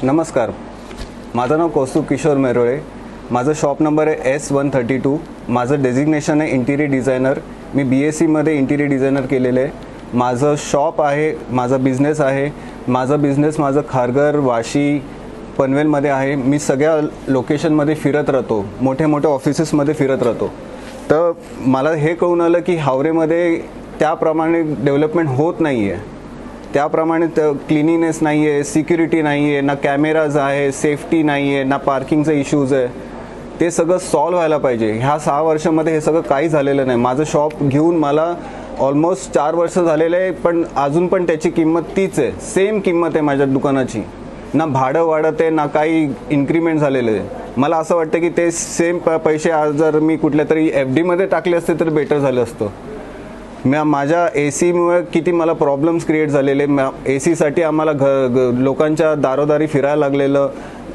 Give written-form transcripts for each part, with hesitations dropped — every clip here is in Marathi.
नमस्कार, माझं नाव कौस्तुभ किशोर मेरोळे. माझं शॉप नंबर आहे S132. माझं डेझिग्नेशन आहे इंटिरियर डिझायनर. मी BSc इंटिरियर डिझायनर केलेलं आहे. माझं शॉप आहे, माझा बिझनेस आहे. माझं खारघर, वाशी, पनवेलमध्ये आहे. मी सगळ्या लोकेशनमध्ये फिरत राहतो, मोठे मोठे ऑफिसेसमध्ये फिरत राहतो. तर मला हे कळून आलं की हावरेमध्ये त्याप्रमाणे डेव्हलपमेंट होत नाही आहे. त्याप्रमाणे क्लिनिनेस नाही आहे, सिक्युरिटी नाही आहे, ना कॅमेराज आहे, सेफ्टी नाही आहे, ना पार्किंगचा इश्यूज आहे. ते सगळं सॉल्व्ह व्हायला पाहिजे. ह्या 6 वर्षामध्ये हे सगळं काही झालेलं नाही. माझं शॉप घेऊन मला ऑलमोस्ट 4 वर्ष झालेलं आहे, पण अजून पण त्याची किंमत तीच आहे. सेम किंमत आहे माझ्या दुकानाची. ना भाडं वाढत आहे, ना काही इन्क्रीमेंट झालेलं आहे. मला असं वाटतं की ते सेम पैसे आज जर मी कुठल्या तरी FDमध्ये टाकले असते तर बेटर झालं असतं. माझ्या ACमुळे किती मला प्रॉब्लेम्स क्रिएट झालेले. ACसाठी आम्हाला लोकांच्या दारोदारी फिरायला लागलेलं.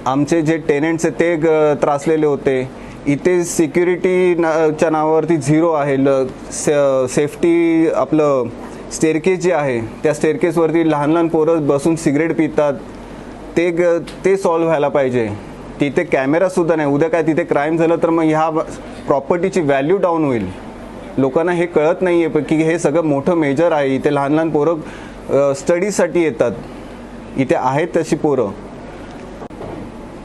आमचे जे टेनेंट्स आहेत ते त्रासलेले होते. इथे सिक्युरिटीच्या नावावरती 0 आहे. सेफ्टी आपलं स्टेअरकेस जे आहे त्या स्टेअरकेसवरती लहान पोरं बसून सिगरेट पितात. ते सॉल्व्ह व्हायला पाहिजे. तिथे कॅमेरासुद्धा नाही. उद्या काय तिथे क्राईम झालं तर मग ह्या प्रॉपर्टीची व्हॅल्यू डाऊन होईल. लोकांना हे कळत नाही आहे की हे सगळं मोठं मेजर आहे. इथे लहान पोरं स्टडीजसाठी येतात. इथे आहेत तशी पोरं.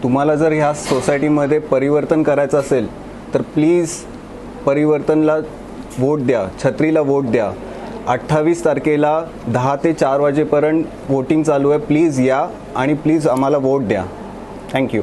तुम्हाला जर ह्या सोसायटीमध्ये परिवर्तन करायचं असेल तर प्लीज परिवर्तनला वोट द्या, छत्रीला वोट द्या. 28 तारखेला 10 ते 4 वाजेपर्यंत वोटिंग चालू आहे. प्लीज या आणि प्लीज आम्हाला वोट द्या. थँक्यू.